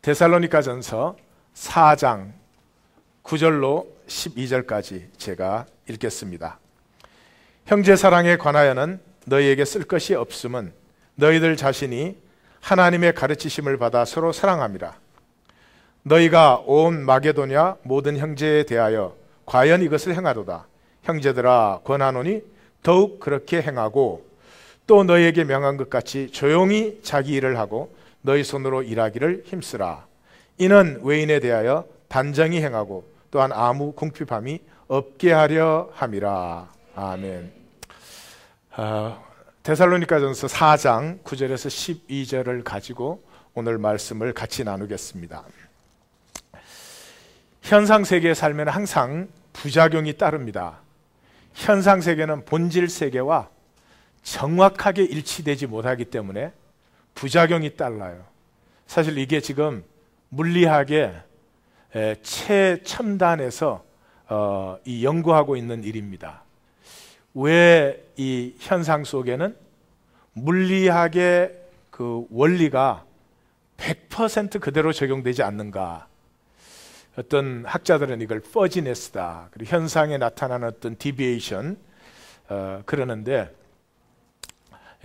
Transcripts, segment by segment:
데살로니가전서 4장 9절로 12절까지 제가 읽겠습니다. 형제 사랑에 관하여는 너희에게 쓸 것이 없음은 너희들 자신이 하나님의 가르치심을 받아 서로 사랑함이라. 너희가 온 마게도냐 모든 형제에 대하여 과연 이것을 행하도다. 형제들아 권하노니 더욱 그렇게 행하고 또 너희에게 명한 것 같이 조용히 자기 일을 하고 너희 손으로 일하기를 힘쓰라. 이는 외인에 대하여 단정히 행하고 또한 아무 궁핍함이 없게 하려 함이라. 아멘. 데살로니가전서 4장 9절에서 12절을 가지고 오늘 말씀을 같이 나누겠습니다. 현상세계에 살면 항상 부작용이 따릅니다. 현상세계는 본질 세계와 정확하게 일치되지 못하기 때문에 부작용이 따라요. 사실 이게 지금 물리학의 최첨단에서 이 연구하고 있는 일입니다. 왜 이 현상 속에는 물리학의 그 원리가 100% 그대로 적용되지 않는가? 어떤 학자들은 이걸 퍼지네스다, 그리고 현상에 나타나는 어떤 디비에이션 그러는데,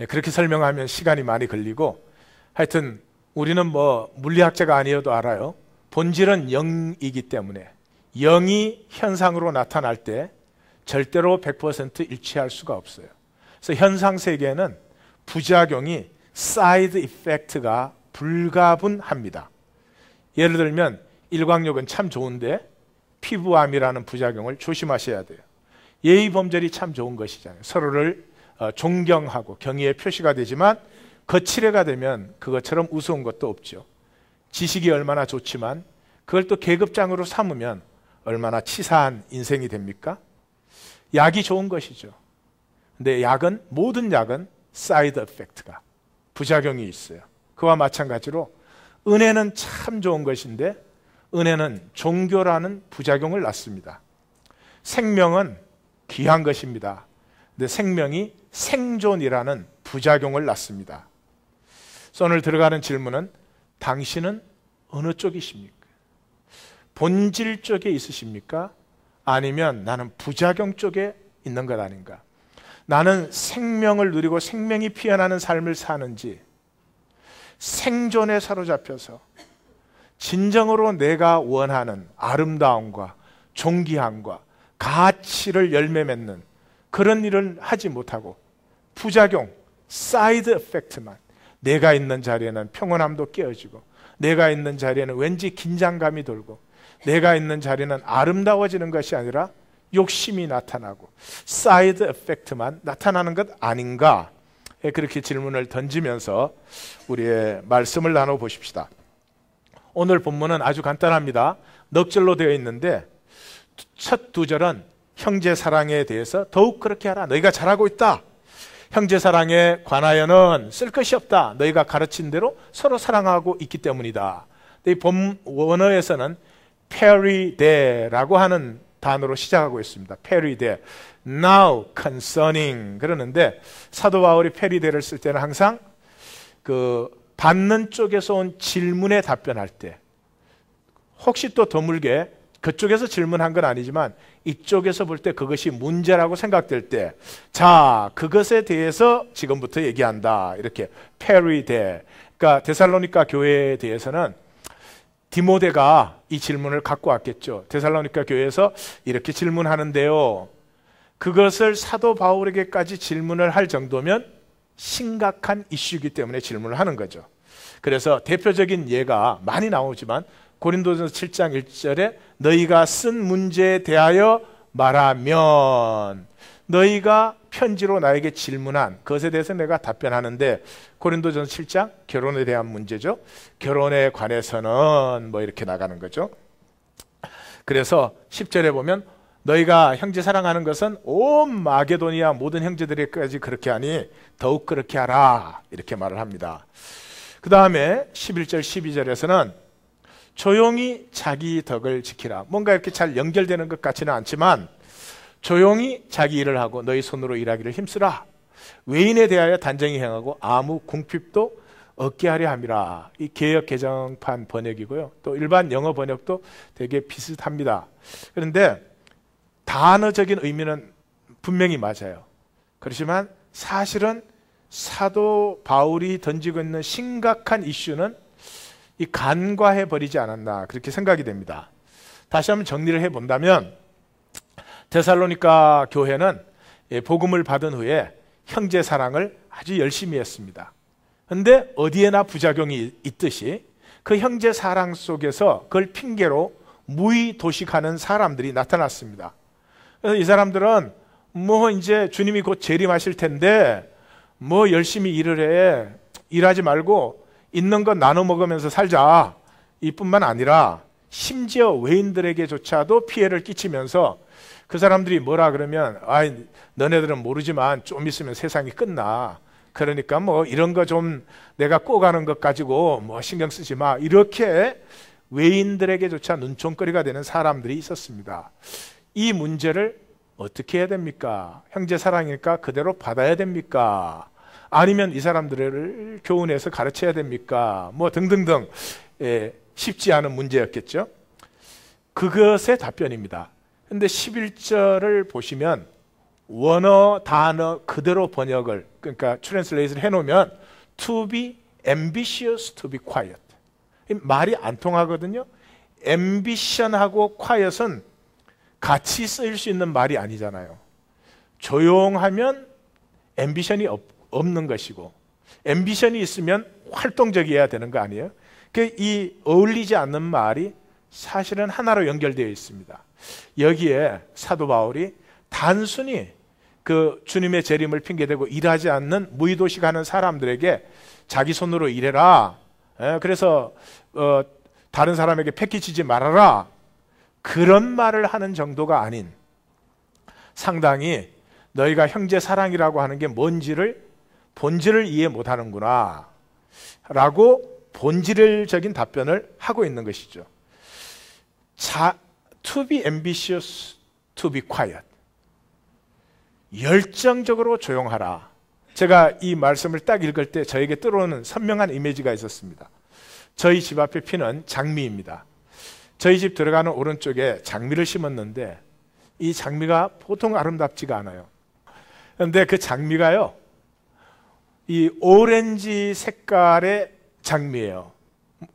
그렇게 설명하면 시간이 많이 걸리고, 하여튼 우리는 뭐 물리학자가 아니어도 알아요. 본질은 영이기 때문에 영이 현상으로 나타날 때 절대로 100% 일치할 수가 없어요. 그래서 현상 세계는 부작용이 사이드 이펙트가 불가분합니다. 예를 들면 일광욕은 참 좋은데 피부암이라는 부작용을 조심하셔야 돼요. 예의 범절이 참 좋은 것이잖아요. 서로를 존경하고 경의의 표시가 되지만 거칠애가 되면 그것처럼 우스운 것도 없죠. 지식이 얼마나 좋지만 그걸 또 계급장으로 삼으면 얼마나 치사한 인생이 됩니까? 약이 좋은 것이죠. 근데 모든 약은 사이드 에펙트가, 부작용이 있어요. 그와 마찬가지로 은혜는 참 좋은 것인데 은혜는 종교라는 부작용을 낳습니다. 생명은 귀한 것입니다. 근데 생명이 생존이라는 부작용을 낳습니다. 그래서 오늘 들어가는 질문은 당신은 어느 쪽이십니까? 본질 쪽에 있으십니까? 아니면 나는 부작용 쪽에 있는 것 아닌가? 나는 생명을 누리고 생명이 피어나는 삶을 사는지, 생존에 사로잡혀서 진정으로 내가 원하는 아름다움과 존귀함과 가치를 열매 맺는 그런 일을 하지 못하고 부작용, 사이드 에펙트만, 내가 있는 자리에는 평온함도 깨어지고 내가 있는 자리에는 왠지 긴장감이 돌고 내가 있는 자리는 아름다워지는 것이 아니라 욕심이 나타나고 사이드 에펙트만 나타나는 것 아닌가? 그렇게 질문을 던지면서 우리의 말씀을 나눠보십시다. 오늘 본문은 아주 간단합니다. 넉 절로 되어 있는데 첫 두 절은 형제 사랑에 대해서 더욱 그렇게 하라. 너희가 잘하고 있다. 형제 사랑에 관하여는 쓸 것이 없다. 너희가 가르친 대로 서로 사랑하고 있기 때문이다. 이 본 원어에서는 페리데라고 하는 단어로 시작하고 있습니다. 페리데, now concerning 그러는데 사도 바울이 페리데를 쓸 때는 항상 그 받는 쪽에서 온 질문에 답변할 때, 혹시 또 드물게 그쪽에서 질문한 건 아니지만 이쪽에서 볼 때 그것이 문제라고 생각될 때, 자, 그것에 대해서 지금부터 얘기한다. 이렇게 페리데. 그러니까 데살로니가 교회에 대해서는 디모데가 이 질문을 갖고 왔겠죠. 데살로니가 교회에서 이렇게 질문하는데요. 그것을 사도 바울에게까지 질문을 할 정도면 심각한 이슈이기 때문에 질문을 하는 거죠. 그래서 대표적인 예가 많이 나오지만 고린도전서 7장 1절에 너희가 쓴 문제에 대하여 말하면, 너희가 편지로 나에게 질문한 그것에 대해서 내가 답변하는데, 고린도전서 7장 결혼에 대한 문제죠. 결혼에 관해서는 뭐 이렇게 나가는 거죠. 그래서 10절에 보면 너희가 형제 사랑하는 것은 온 마게도니아 모든 형제들에게까지 그렇게 하니 더욱 그렇게 하라, 이렇게 말을 합니다. 그 다음에 11절 12절에서는 조용히 자기 덕을 지키라. 뭔가 이렇게 잘 연결되는 것 같지는 않지만 조용히 자기 일을 하고 너희 손으로 일하기를 힘쓰라. 외인에 대하여 단정히 행하고 아무 궁핍도 얻게 하려 함이라. 이 개역 개정판 번역이고요. 또 일반 영어 번역도 되게 비슷합니다. 그런데 단어적인 의미는 분명히 맞아요. 그렇지만 사실은 사도 바울이 던지고 있는 심각한 이슈는 이 간과해 버리지 않았나 그렇게 생각이 됩니다. 다시 한번 정리를 해본다면 데살로니가 교회는 복음을 받은 후에 형제 사랑을 아주 열심히 했습니다. 그런데 어디에나 부작용이 있듯이 그 형제 사랑 속에서 그걸 핑계로 무의도식하는 사람들이 나타났습니다. 그래서 이 사람들은 뭐 이제 주님이 곧 재림하실 텐데 뭐 열심히 일을 해, 일하지 말고 있는 거 나눠 먹으면서 살자, 이뿐만 아니라 심지어 외인들에게조차도 피해를 끼치면서 그 사람들이 뭐라 그러면 아이 너네들은 모르지만 좀 있으면 세상이 끝나, 그러니까 뭐 이런 거 좀 내가 꼬가는 것 가지고 뭐 신경 쓰지 마, 이렇게 외인들에게조차 눈총거리가 되는 사람들이 있었습니다. 이 문제를 어떻게 해야 됩니까? 형제 사랑이니까 그대로 받아야 됩니까? 아니면 이 사람들을 교훈해서 가르쳐야 됩니까? 뭐 등등등 쉽지 않은 문제였겠죠. 그것의 답변입니다. 근데 11절을 보시면 원어 단어 그대로 번역을, 그러니까 트랜슬레이트를 해놓으면 to be ambitious to be quiet. 말이 안 통하거든요. ambition하고 quiet은 같이 쓰일 수 있는 말이 아니잖아요. 조용하면 ambition이 없는 것이고 ambition이 있으면 활동적이어야 되는 거 아니에요? 이 어울리지 않는 말이 사실은 하나로 연결되어 있습니다. 여기에 사도 바울이 단순히 그 주님의 재림을 핑계대고 일하지 않는 무의도식하는 사람들에게 자기 손으로 일해라, 그래서 다른 사람에게 패키치지 말아라, 그런 말을 하는 정도가 아닌, 상당히 너희가 형제 사랑이라고 하는 게 뭔지를, 본질을 이해 못하는구나 라고 본질적인 답변을 하고 있는 것이죠. To be ambitious, to be quiet. 열정적으로 조용하라. 제가 이 말씀을 딱 읽을 때 저에게 들어오는 선명한 이미지가 있었습니다. 저희 집 앞에 피는 장미입니다. 저희 집 들어가는 오른쪽에 장미를 심었는데 이 장미가 보통 아름답지가 않아요. 그런데 그 장미가요, 이 오렌지 색깔의 장미예요.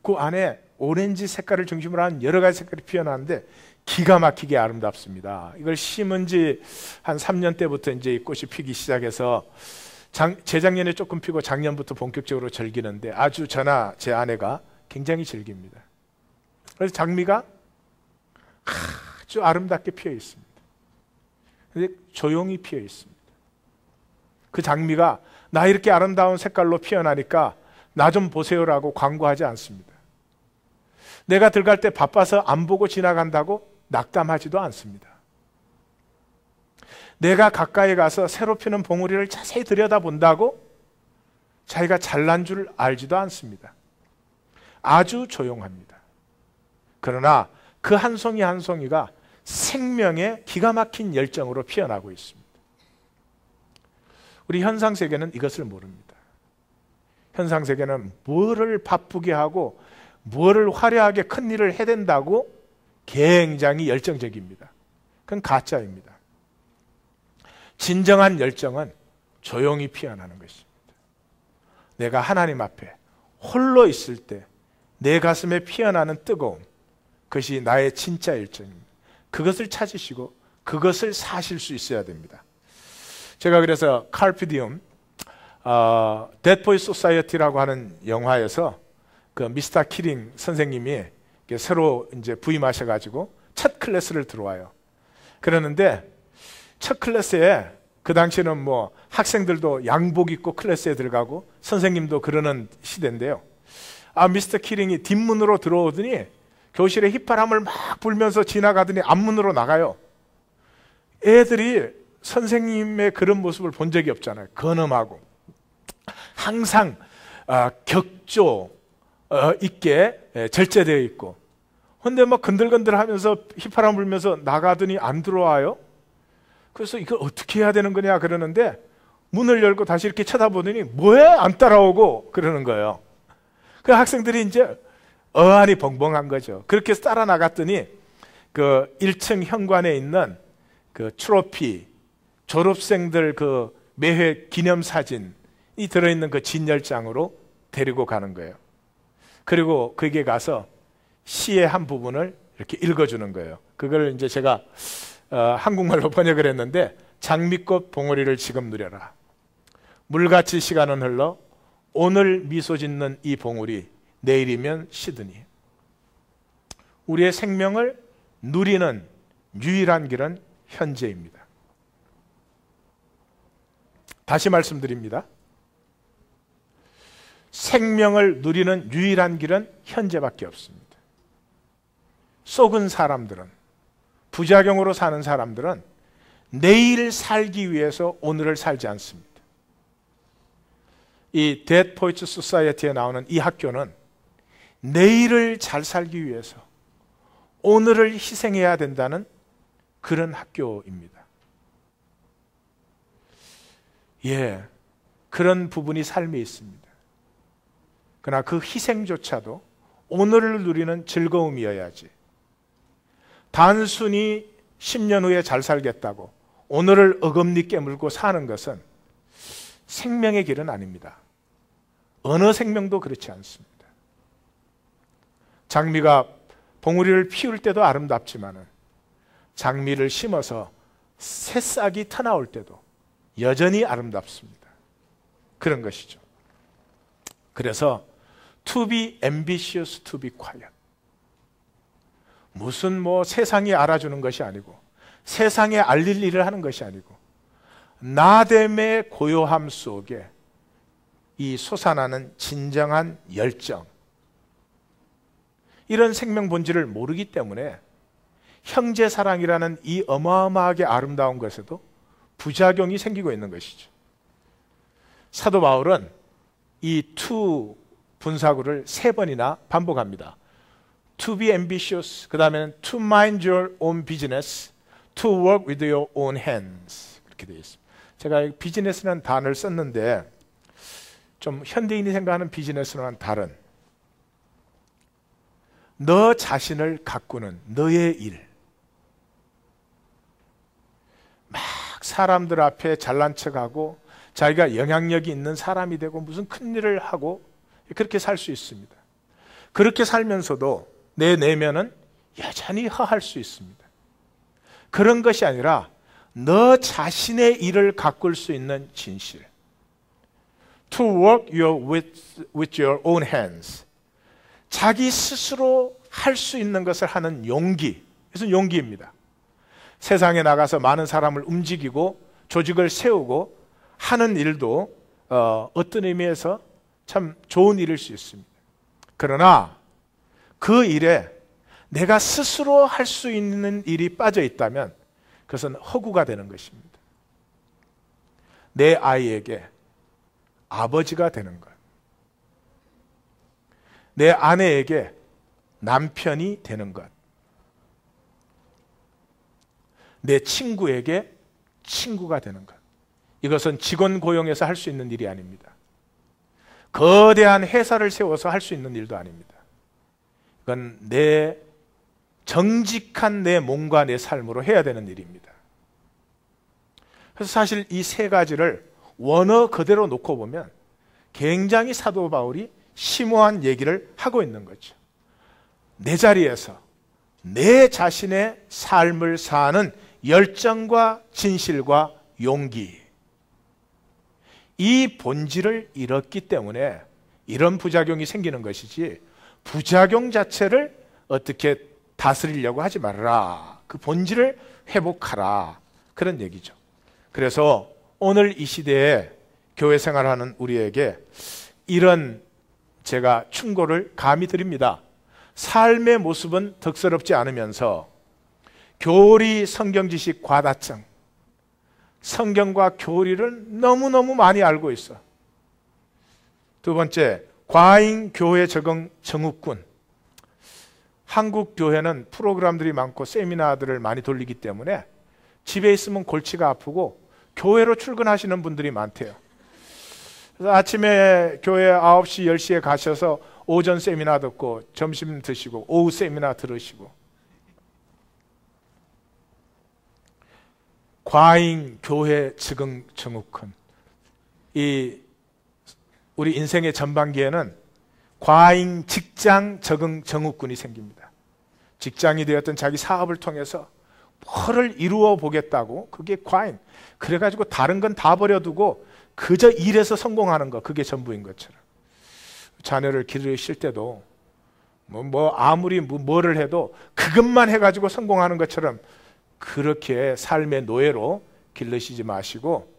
그 안에 오렌지 색깔을 중심으로 한 여러 가지 색깔이 피어나는데 기가 막히게 아름답습니다. 이걸 심은 지 한 3년 때부터 이제 이 꽃이 피기 시작해서 재작년에 조금 피고 작년부터 본격적으로 즐기는데 아주 저나 제 아내가 굉장히 즐깁니다. 그래서 장미가 아주 아름답게 피어 있습니다. 그런데 조용히 피어 있습니다. 그 장미가 나 이렇게 아름다운 색깔로 피어나니까 나 좀 보세요라고 광고하지 않습니다. 내가 들어갈 때 바빠서 안 보고 지나간다고 낙담하지도 않습니다. 내가 가까이 가서 새로 피는 봉우리를 자세히 들여다본다고 자기가 잘난 줄 알지도 않습니다. 아주 조용합니다. 그러나 그 한 송이 한 송이가 생명의 기가 막힌 열정으로 피어나고 있습니다. 우리 현상세계는 이것을 모릅니다. 현상세계는 뭐를 바쁘게 하고 뭐를 화려하게 큰 일을 해댄다고 굉장히 열정적입니다. 그건 가짜입니다. 진정한 열정은 조용히 피어나는 것입니다. 내가 하나님 앞에 홀로 있을 때 내 가슴에 피어나는 뜨거움, 그것이 나의 진짜 열정입니다. 그것을 찾으시고 그것을 사실 수 있어야 됩니다. 제가 그래서 카르페 디움, 데드 보이 소사이어티라고 하는 영화에서 그 미스터 키링 선생님이 새로 이제 부임하셔가지고 첫 클래스를 들어와요. 그러는데 첫 클래스에 그 당시에는 뭐 학생들도 양복 입고 클래스에 들어가고 선생님도 그러는 시대인데요. 미스터 키링이 뒷문으로 들어오더니 교실에 휘파람을 막 불면서 지나가더니 앞문으로 나가요. 애들이 선생님의 그런 모습을 본 적이 없잖아요. 근엄하고 항상 격조 있게 절제되어 있고, 근데 막 건들건들하면서 휘파람 불면서 나가더니 안 들어와요. 그래서 이걸 어떻게 해야 되는 거냐 그러는데 문을 열고 다시 이렇게 쳐다보더니 뭐해 안 따라오고 그러는 거예요. 그 학생들이 이제 어안이 벙벙한 거죠. 그렇게 해서 따라 나갔더니 그 1층 현관에 있는 그 트로피, 졸업생들 그 매회 기념사진이 들어있는 그 진열장으로 데리고 가는 거예요. 그리고 거기에 가서 시의 한 부분을 이렇게 읽어주는 거예요. 그걸 이제 제가 한국말로 번역을 했는데, 장미꽃 봉오리를 지금 누려라. 물같이 시간은 흘러 오늘 미소 짓는 이 봉우리 내일이면 시드니. 우리의 생명을 누리는 유일한 길은 현재입니다. 다시 말씀드립니다. 생명을 누리는 유일한 길은 현재밖에 없습니다. 속은 사람들은, 부작용으로 사는 사람들은 내일 살기 위해서 오늘을 살지 않습니다. 이 Dead Poets Society에 나오는 이 학교는 내일을 잘 살기 위해서 오늘을 희생해야 된다는 그런 학교입니다. 예, 그런 부분이 삶에 있습니다. 그러나 그 희생조차도 오늘을 누리는 즐거움이어야지, 단순히 10년 후에 잘 살겠다고 오늘을 어금니 깨물고 사는 것은 생명의 길은 아닙니다. 어느 생명도 그렇지 않습니다. 장미가 봉우리를 피울 때도 아름답지만은 장미를 심어서 새싹이 터나올 때도 여전히 아름답습니다. 그런 것이죠. 그래서 to be ambitious, to be quiet. 무슨 뭐 세상이 알아주는 것이 아니고, 세상에 알릴 일을 하는 것이 아니고, 나됨의 고요함 속에 이 솟아나는 진정한 열정, 이런 생명 본질을 모르기 때문에 형제 사랑이라는 이 어마어마하게 아름다운 것에도 부작용이 생기고 있는 것이죠. 사도 바울은 이 to 분사구를 3번이나 반복합니다. To be ambitious, 그 다음에는 to mind your own business, to work with your own hands, 그렇게 되어 있습니다. 제가 비즈니스라는 단어를 썼는데 좀 현대인이 생각하는 비즈니스와는 다른, 너 자신을 가꾸는 너의 일, 막 사람들 앞에 잘난 척하고 자기가 영향력이 있는 사람이 되고 무슨 큰 일을 하고 그렇게 살 수 있습니다. 그렇게 살면서도 내 내면은 여전히 허할 수 있습니다. 그런 것이 아니라 너 자신의 일을 가꿀 수 있는 진실, to work with your own hands, 자기 스스로 할 수 있는 것을 하는 용기, 그것은 용기입니다. 세상에 나가서 많은 사람을 움직이고 조직을 세우고 하는 일도 어떤 의미에서 참 좋은 일일 수 있습니다. 그러나 그 일에 내가 스스로 할 수 있는 일이 빠져 있다면 그것은 허구가 되는 것입니다. 내 아이에게 아버지가 되는 것, 내 아내에게 남편이 되는 것, 내 친구에게 친구가 되는 것, 이것은 직원 고용해서 할 수 있는 일이 아닙니다. 거대한 회사를 세워서 할 수 있는 일도 아닙니다. 이건 내 정직한 내 몸과 내 삶으로 해야 되는 일입니다. 그래서 사실 이 3가지를 원어 그대로 놓고 보면 굉장히 사도 바울이 심오한 얘기를 하고 있는 거죠. 내 자리에서 내 자신의 삶을 사는 열정과 진실과 용기, 이 본질을 잃었기 때문에 이런 부작용이 생기는 것이지, 부작용 자체를 어떻게 다스리려고 하지 말아라, 그 본질을 회복하라, 그런 얘기죠. 그래서 오늘 이 시대에 교회 생활하는 우리에게 이런 제가 충고를 감히 드립니다. 삶의 모습은 덕스럽지 않으면서 교리 성경 지식 과다증, 성경과 교리를 너무너무 많이 알고 있어. 2번째, 과잉 교회 적응 정후군. 한국 교회는 프로그램들이 많고 세미나들을 많이 돌리기 때문에 집에 있으면 골치가 아프고 교회로 출근하시는 분들이 많대요. 그래서 아침에 교회 9시, 10시에 가셔서 오전 세미나 듣고 점심 드시고 오후 세미나 들으시고 과잉 교회 적응 증후군. 이 우리 인생의 전반기에는 과잉 직장 적응 증후군이 생깁니다. 직장이 되었던 자기 사업을 통해서 뭐를 이루어 보겠다고 그게 과잉. 그래가지고 다른 건 다 버려두고 그저 일에서 성공하는 거 그게 전부인 것처럼 자녀를 기르실 때도 아무리 뭐를 해도 그것만 해가지고 성공하는 것처럼 그렇게 삶의 노예로 길르시지 마시고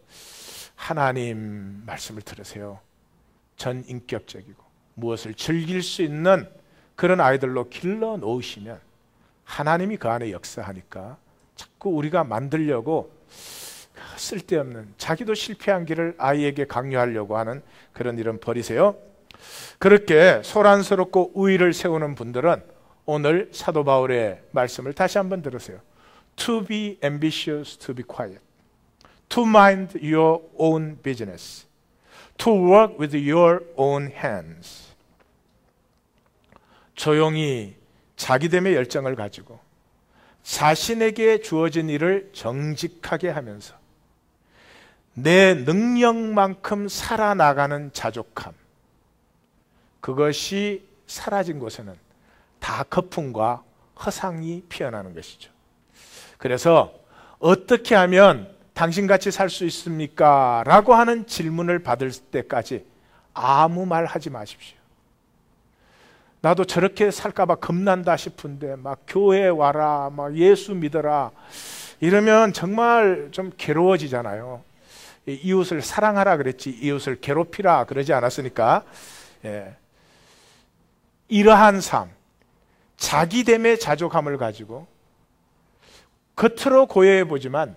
하나님 말씀을 들으세요. 전인격적이고 무엇을 즐길 수 있는 그런 아이들로 길러 놓으시면 하나님이 그 안에 역사하니까 자꾸 우리가 만들려고 쓸데없는 자기도 실패한 길을 아이에게 강요하려고 하는 그런 일은 버리세요. 그렇게 소란스럽고 우위를 세우는 분들은 오늘 사도 바울의 말씀을 다시 한번 들으세요. To be ambitious, to be quiet. To mind your own business. To work with your own hands. 조용히 자기됨의 열정을 가지고 자신에게 주어진 일을 정직하게 하면서 내 능력만큼 살아나가는 자족함. 그것이 사라진 곳에는 다 거품과 허상이 피어나는 것이죠. 그래서 어떻게 하면 당신같이 살 수 있습니까? 라고 하는 질문을 받을 때까지 아무 말 하지 마십시오. 나도 저렇게 살까봐 겁난다 싶은데 막 교회 와라, 막 예수 믿어라 이러면 정말 좀 괴로워지잖아요. 이웃을 사랑하라 그랬지 이웃을 괴롭히라 그러지 않았으니까. 예. 이러한 삶, 자기됨의 자족함을 가지고 겉으로 고요해 보지만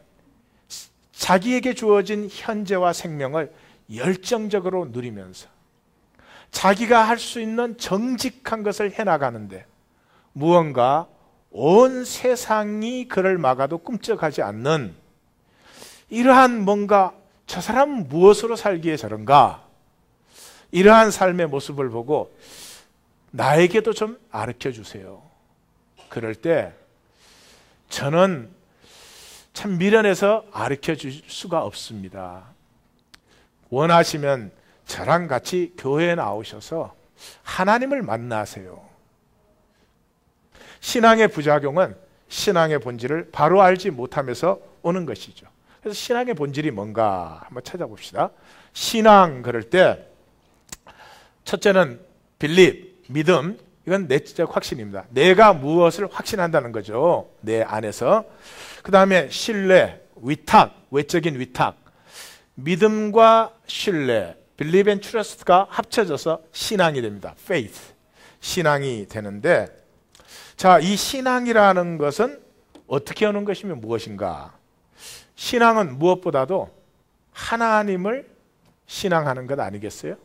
자기에게 주어진 현재와 생명을 열정적으로 누리면서 자기가 할 수 있는 정직한 것을 해나가는데 무언가 온 세상이 그를 막아도 꿈쩍하지 않는 이러한 뭔가 저 사람은 무엇으로 살기에 저런가 이러한 삶의 모습을 보고 나에게도 좀 가르쳐 주세요. 그럴 때 저는 참 미련해서 가르쳐 줄 수가 없습니다. 원하시면 저랑 같이 교회에 나오셔서 하나님을 만나세요. 신앙의 부작용은 신앙의 본질을 바로 알지 못하면서 오는 것이죠. 그래서 신앙의 본질이 뭔가 한번 찾아봅시다. 신앙 그럴 때 첫째는 believe, 믿음. 이건 내적 확신입니다. 내가 무엇을 확신한다는 거죠. 내 안에서. 그 다음에 신뢰, 위탁, 외적인 위탁. 믿음과 신뢰, believe and trust가 합쳐져서 신앙이 됩니다. faith, 신앙이 되는데 자, 이 신앙이라는 것은 어떻게 하는 것이면 무엇인가? 신앙은 무엇보다도 하나님을 신앙하는 것 아니겠어요?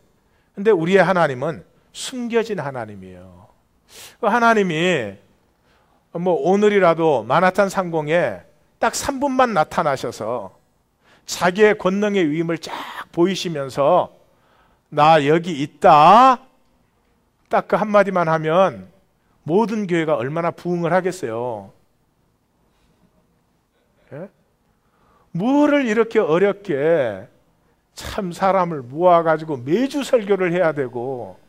근데 우리의 하나님은 숨겨진 하나님이에요. 하나님이 오늘이라도 마나탄 상공에 딱 3분만 나타나셔서 자기의 권능의 위임을 쫙 보이시면서 나 여기 있다 딱 그 한마디만 하면 모든 교회가 얼마나 부흥을 하겠어요. 예? 뭐를 이렇게 어렵게 참 사람을 모아가지고 매주 설교를 해야 되고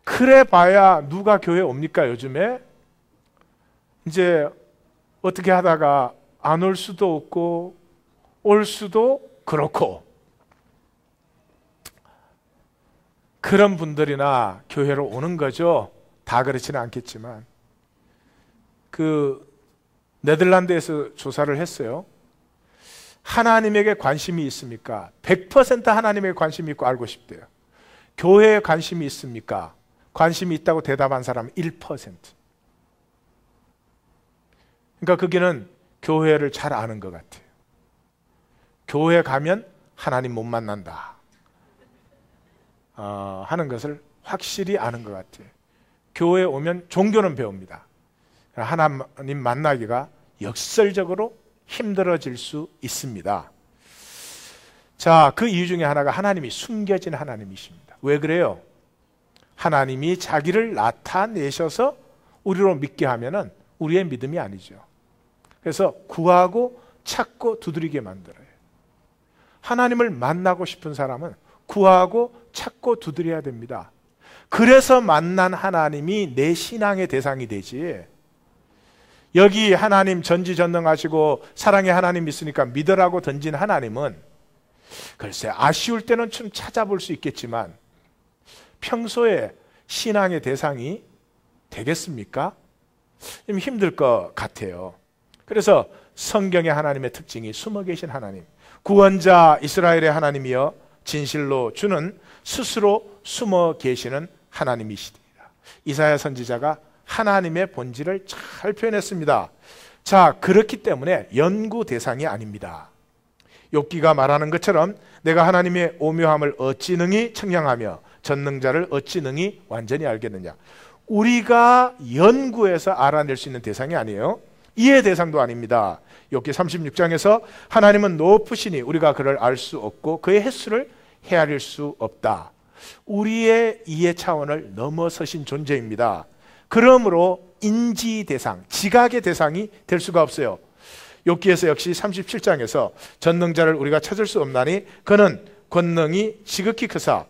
그래 봐야 누가 교회 옵니까 요즘에? 이제 어떻게 하다가 안 올 수도 없고 올 수도 그렇고 그런 분들이나 교회로 오는 거죠. 다 그렇지는 않겠지만 그 네덜란드에서 조사를 했어요. 하나님에게 관심이 있습니까? 100% 하나님에게 관심이 있고 알고 싶대요. 교회에 관심이 있습니까? 관심이 있다고 대답한 사람은 1%. 그러니까 그게는 교회를 잘 아는 것 같아요. 교회 가면 하나님 못 만난다 하는 것을 확실히 아는 것 같아요. 교회에 오면 종교는 배웁니다. 하나님 만나기가 역설적으로 힘들어질 수 있습니다. 자, 그 이유 중에 하나가 하나님이 숨겨진 하나님이십니다. 왜 그래요? 하나님이 자기를 나타내셔서 우리로 믿게 하면은 우리의 믿음이 아니죠. 그래서 구하고 찾고 두드리게 만들어요. 하나님을 만나고 싶은 사람은 구하고 찾고 두드려야 됩니다. 그래서 만난 하나님이 내 신앙의 대상이 되지. 여기 하나님 전지전능하시고 사랑의 하나님 있으니까 믿으라고 던진 하나님은 글쎄 아쉬울 때는 좀 찾아볼 수 있겠지만 평소에 신앙의 대상이 되겠습니까? 좀 힘들 것 같아요. 그래서 성경의 하나님의 특징이 숨어 계신 하나님, 구원자 이스라엘의 하나님이여 진실로 주는 스스로 숨어 계시는 하나님이시니라. 이사야 선지자가 하나님의 본질을 잘 표현했습니다. 자, 그렇기 때문에 연구 대상이 아닙니다. 욥기가 말하는 것처럼 내가 하나님의 오묘함을 어찌 능히 청량하며 전능자를 어찌 능히 완전히 알겠느냐. 우리가 연구해서 알아낼 수 있는 대상이 아니에요. 이해 대상도 아닙니다. 욥기 36장에서 하나님은 높으시니 우리가 그를 알 수 없고 그의 횟수를 헤아릴 수 없다. 우리의 이해 차원을 넘어서신 존재입니다. 그러므로 인지 대상, 지각의 대상이 될 수가 없어요. 욥기에서 역시 37장에서 전능자를 우리가 찾을 수 없나니 그는 권능이 지극히 크사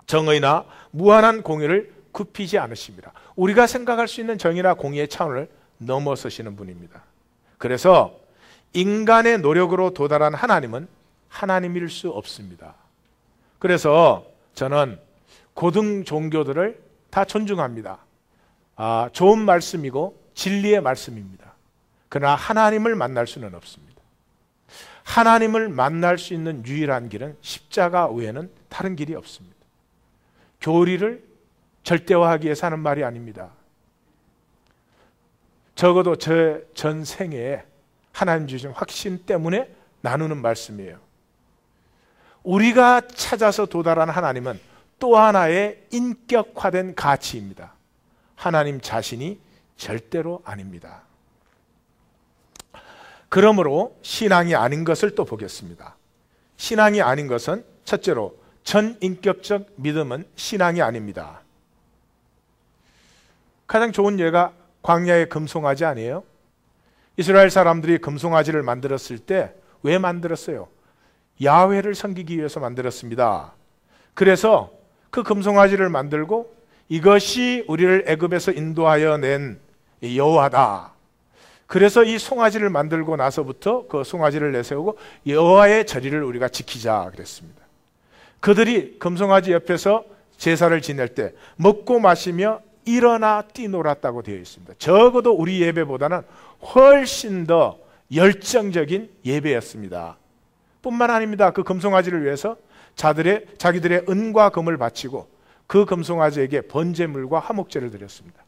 정의나 무한한 공의를 굽히지 않으십니다. 우리가 생각할 수 있는 정의나 공의의 차원을 넘어서시는 분입니다. 그래서 인간의 노력으로 도달한 하나님은 하나님일 수 없습니다. 그래서 저는 고등 종교들을 다 존중합니다. 좋은 말씀이고 진리의 말씀입니다. 그러나 하나님을 만날 수는 없습니다. 하나님을 만날 수 있는 유일한 길은 십자가 외에는 다른 길이 없습니다. 교리를 절대화하기 위해서 하는 말이 아닙니다. 적어도 제 전생에 하나님 주신 확신 때문에 나누는 말씀이에요. 우리가 찾아서 도달한 하나님은 또 하나의 인격화된 가치입니다. 하나님 자신이 절대로 아닙니다. 그러므로 신앙이 아닌 것을 또 보겠습니다. 신앙이 아닌 것은 첫째로 전인격적 믿음은 신앙이 아닙니다. 가장 좋은 예가 광야의 금송아지 아니에요? 이스라엘 사람들이 금송아지를 만들었을 때 왜 만들었어요? 야훼를 섬기기 위해서 만들었습니다. 그래서 그 금송아지를 만들고 이것이 우리를 애굽에서 인도하여 낸 여호와다. 그래서 이 송아지를 만들고 나서부터 그 송아지를 내세우고 여호와의 절기를 우리가 지키자 그랬습니다. 그들이 금송아지 옆에서 제사를 지낼 때 먹고 마시며 일어나 뛰놀았다고 되어 있습니다. 적어도 우리 예배보다는 훨씬 더 열정적인 예배였습니다. 뿐만 아닙니다. 그 금송아지를 위해서 자기들의 은과 금을 바치고 그 금송아지에게 번제물과 화목제를 드렸습니다.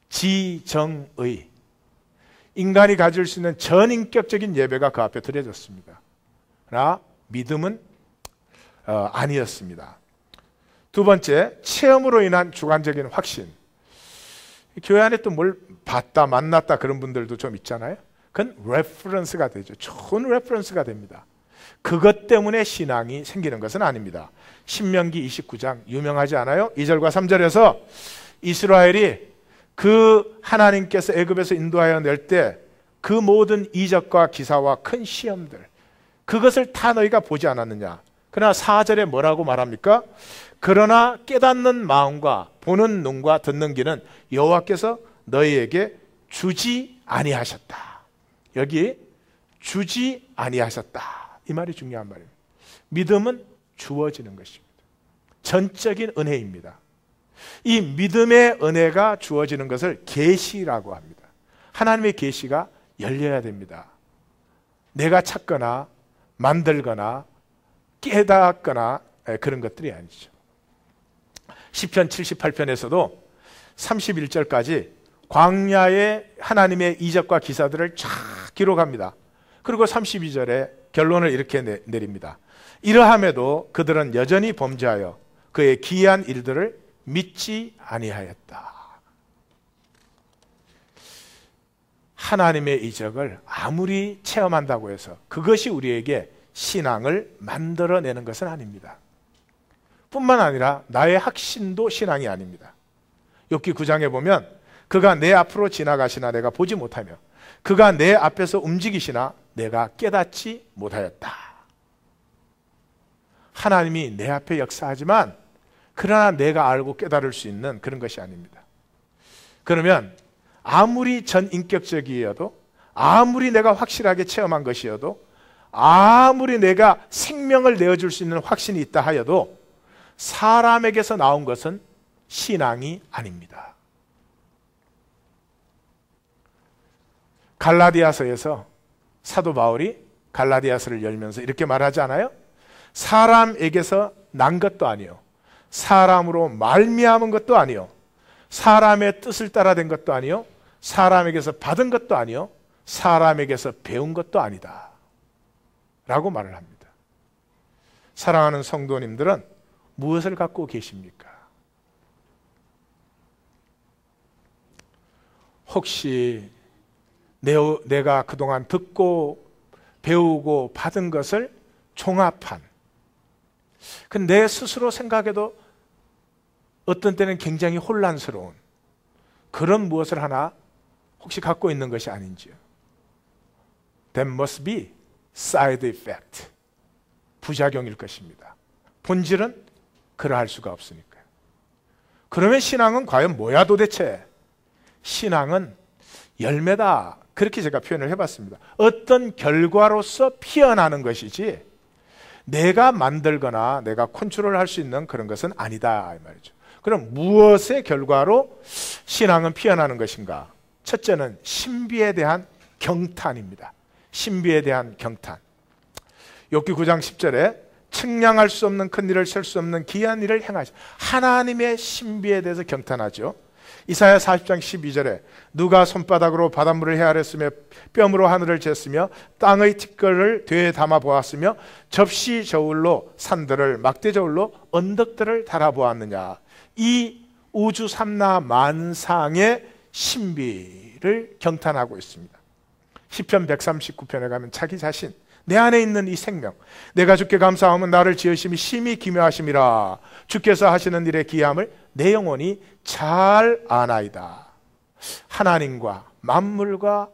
지정의, 인간이 가질 수 있는 전인격적인 예배가 그 앞에 드려졌습니다. 그러나 믿음은 아니었습니다. 두 번째, 체험으로 인한 주관적인 확신. 교회 안에 또 뭘 봤다 만났다 그런 분들도 좀 있잖아요. 그건 레퍼런스가 되죠. 좋은 레퍼런스가 됩니다. 그것 때문에 신앙이 생기는 것은 아닙니다. 신명기 29장 유명하지 않아요? 2절과 3절에서 이스라엘이 그 하나님께서 애굽에서 인도하여 낼 때 그 모든 이적과 기사와 큰 시험들, 그것을 다 너희가 보지 않았느냐. 그러나 4절에 뭐라고 말합니까? 그러나 깨닫는 마음과 보는 눈과 듣는 귀는 여호와께서 너희에게 주지 아니하셨다. 여기 주지 아니하셨다. 이 말이 중요한 말입니다. 믿음은 주어지는 것입니다. 전적인 은혜입니다. 이 믿음의 은혜가 주어지는 것을 계시라고 합니다. 하나님의 계시가 열려야 됩니다. 내가 찾거나 만들거나 깨닫거나 그런 것들이 아니죠. 시편 78편에서도 31절까지 광야의 하나님의 이적과 기사들을 쫙 기록합니다. 그리고 32절에 결론을 이렇게 내립니다. 이러함에도 그들은 여전히 범죄하여 그의 기이한 일들을 믿지 아니하였다. 하나님의 이적을 아무리 체험한다고 해서 그것이 우리에게 신앙을 만들어내는 것은 아닙니다. 뿐만 아니라 나의 확신도 신앙이 아닙니다. 욥기 9장에 보면 그가 내 앞으로 지나가시나 내가 보지 못하며 그가 내 앞에서 움직이시나 내가 깨닫지 못하였다. 하나님이 내 앞에 역사하지만 그러나 내가 알고 깨달을 수 있는 그런 것이 아닙니다. 그러면 아무리 전인격적이어도, 아무리 내가 확실하게 체험한 것이어도, 아무리 내가 생명을 내어줄 수 있는 확신이 있다 하여도 사람에게서 나온 것은 신앙이 아닙니다. 갈라디아서에서 사도 바울이 갈라디아서를 열면서 이렇게 말하지 않아요? 사람에게서 난 것도 아니요, 사람으로 말미암은 것도 아니요, 사람의 뜻을 따라 된 것도 아니요, 사람에게서 받은 것도 아니요, 사람에게서 배운 것도 아니다 라고 말을 합니다. 사랑하는 성도님들은 무엇을 갖고 계십니까? 혹시 내가 그동안 듣고 배우고 받은 것을 종합한, 내 스스로 생각해도 어떤 때는 굉장히 혼란스러운 그런 무엇을 하나 혹시 갖고 있는 것이 아닌지요? That must be side effect, 부작용일 것입니다. 본질은 그러할 수가 없으니까요. 그러면 신앙은 과연 뭐야 도대체? 신앙은 열매다, 그렇게 제가 표현을 해봤습니다. 어떤 결과로서 피어나는 것이지 내가 만들거나 내가 컨트롤할 수 있는 그런 것은 아니다 이 말이죠. 그럼 무엇의 결과로 신앙은 피어나는 것인가? 첫째는 신비에 대한 경탄입니다. 신비에 대한 경탄. 욥기 9장 10절에 측량할 수 없는 큰 일을 셀 수 없는 기이한 일을 행하시, 하나님의 신비에 대해서 경탄하죠. 이사야 40장 12절에 누가 손바닥으로 바닷물을 헤아렸으며 뼘으로 하늘을 쟀으며 땅의 티끌을 되에 담아 보았으며 접시 저울로 산들을 막대 저울로 언덕들을 달아보았느냐. 이 우주 삼라 만상의 신비를 경탄하고 있습니다. 시편 139편에 가면 자기 자신, 내 안에 있는 이 생명, 내가 주께 감사하면 나를 지으심이 심히 기묘하심이라. 주께서 하시는 일의 기이함을 내 영혼이 잘 아나이다. 하나님과 만물과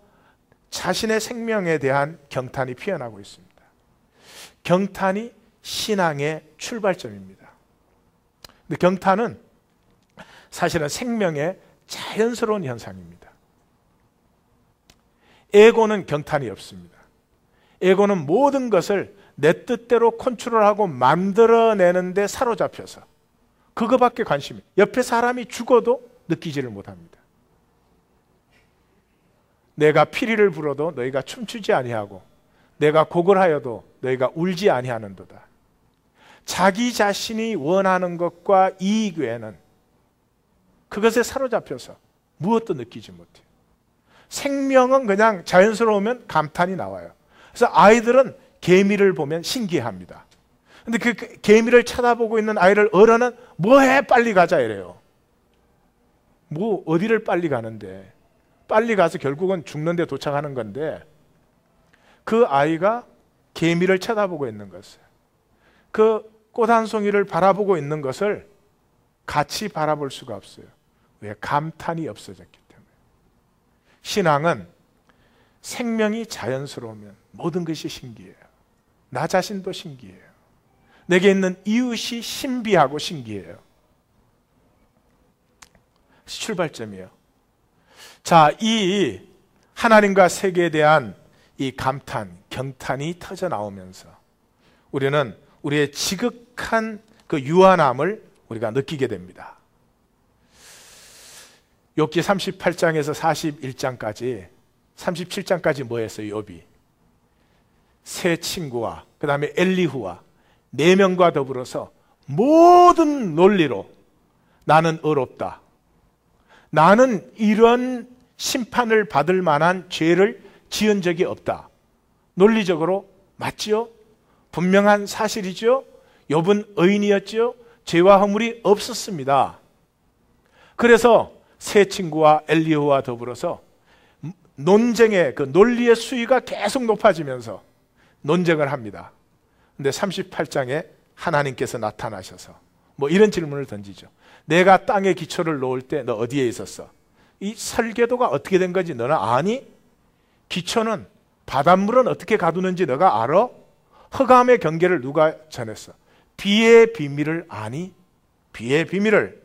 자신의 생명에 대한 경탄이 피어나고 있습니다. 경탄이 신앙의 출발점입니다. 근데 경탄은 사실은 생명의 자연스러운 현상입니다. 에고는 경탄이 없습니다. 에고는 모든 것을 내 뜻대로 컨트롤하고 만들어내는 데 사로잡혀서 그거밖에 관심이, 옆에 사람이 죽어도 느끼지를 못합니다. 내가 피리를 불어도 너희가 춤추지 아니하고 내가 곡을 하여도 너희가 울지 아니하는도다. 자기 자신이 원하는 것과 이익 외에는 그것에 사로잡혀서 무엇도 느끼지 못해요. 생명은 그냥 자연스러우면 감탄이 나와요. 그래서 아이들은 개미를 보면 신기해합니다. 근데 그 개미를 쳐다보고 있는 아이를 어른은 뭐해 빨리 가자 이래요. 뭐 어디를 빨리 가는데, 빨리 가서 결국은 죽는 데 도착하는 건데, 그 아이가 개미를 쳐다보고 있는 것을, 그 꽃 한 송이를 바라보고 있는 것을 같이 바라볼 수가 없어요. 왜? 감탄이 없어졌기 때문에. 신앙은 생명이 자연스러우면 모든 것이 신기해요. 나 자신도 신기해요. 내게 있는 이웃이 신비하고 신기해요. 출발점이에요. 자, 이 하나님과 세계에 대한 이 감탄, 경탄이 터져 나오면서 우리는 우리의 지극한 그 유한함을 우리가 느끼게 됩니다. 욥기 38장에서 41장까지 37장까지 뭐 했어요? 욥이 세 친구와 그 다음에 엘리후와 4명과 더불어서 모든 논리로 나는 의롭다, 나는 이런 심판을 받을 만한 죄를 지은 적이 없다, 논리적으로 맞지요? 분명한 사실이죠? 욥은 의인이었지요? 죄와 허물이 없었습니다. 그래서 세 친구와 엘리후와 더불어서 논쟁의 그 논리의 수위가 계속 높아지면서 논쟁을 합니다. 근데 38장에 하나님께서 나타나셔서 뭐 이런 질문을 던지죠. 내가 땅에 기초를 놓을 때 너 어디에 있었어? 이 설계도가 어떻게 된 건지 너는 아니? 기초는 바닷물은 어떻게 가두는지 너가 알아? 흑암의 경계를 누가 전했어? 비의 비밀을 아니? 비의 비밀을.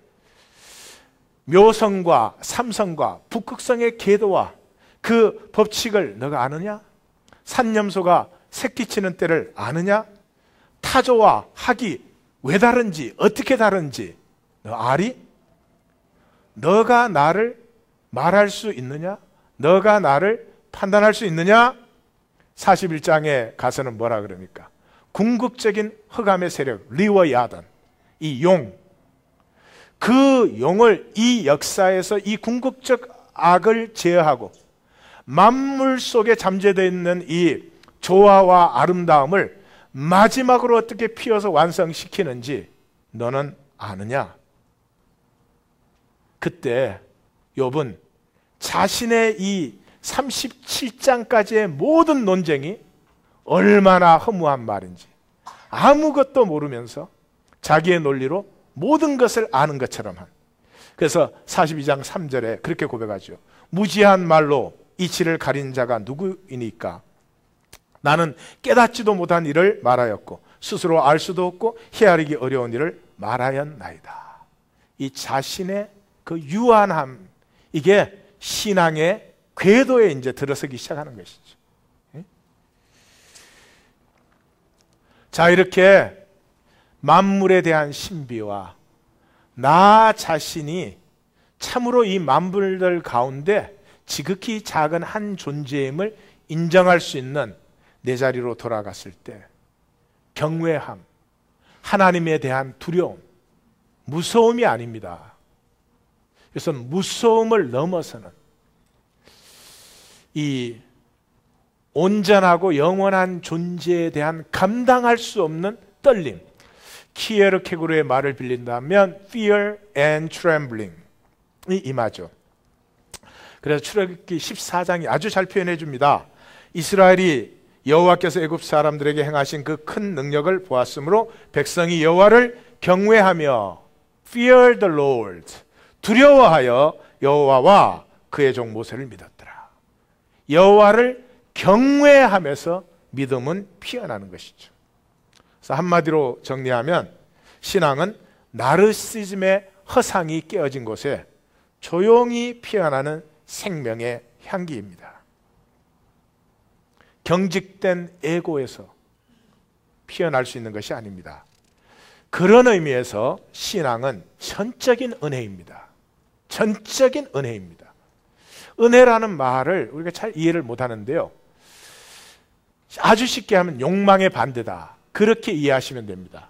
묘성과 삼성과 북극성의 궤도와 그 법칙을 너가 아느냐? 산염소가 새끼치는 때를 아느냐? 타조와 학이 왜 다른지, 어떻게 다른지 너 아리? 너가 나를 말할 수 있느냐? 너가 나를 판단할 수 있느냐? 41장에 가서는 뭐라 그럽니까? 궁극적인 흑암의 세력 리워야단, 이 용, 그 용을 이 역사에서 이 궁극적 악을 제어하고 만물 속에 잠재되어 있는 이 조화와 아름다움을 마지막으로 어떻게 피워서 완성시키는지 너는 아느냐? 그때 욥은 자신의 이 37장까지의 모든 논쟁이 얼마나 허무한 말인지 아무것도 모르면서 자기의 논리로 모든 것을 아는 것처럼 한. 그래서 42장 3절에 그렇게 고백하죠. 무지한 말로 이치를 가린 자가 누구이니까? 나는 깨닫지도 못한 일을 말하였고 스스로 알 수도 없고 헤아리기 어려운 일을 말하였나이다. 이 자신의 그 유한함, 이게 신앙의 궤도에 이제 들어서기 시작하는 것이죠. 자, 이렇게 만물에 대한 신비와 나 자신이 참으로 이 만물들 가운데 지극히 작은 한 존재임을 인정할 수 있는 내 자리로 돌아갔을 때 경외함, 하나님에 대한 두려움, 무서움이 아닙니다. 그래서 무서움을 넘어서는 이 온전하고 영원한 존재에 대한 감당할 수 없는 떨림, 키에르케고르의 말을 빌린다면 fear and trembling이 임하죠. 그래서 출애굽기 14장이 아주 잘 표현해 줍니다. 이스라엘이 여호와께서 애굽 사람들에게 행하신 그 큰 능력을 보았으므로 백성이 여호와를 경외하며 fear the Lord, 두려워하여 여호와와 그의 종 모세를 믿었더라. 여호와를 경외하면서 믿음은 피어나는 것이죠. 그래서 한마디로 정리하면 신앙은 나르시즘의 허상이 깨어진 곳에 조용히 피어나는 생명의 향기입니다. 경직된 에고에서 피어날 수 있는 것이 아닙니다. 그런 의미에서 신앙은 전적인 은혜입니다. 전적인 은혜입니다. 은혜라는 말을 우리가 잘 이해를 못하는데요, 아주 쉽게 하면 욕망의 반대다, 그렇게 이해하시면 됩니다.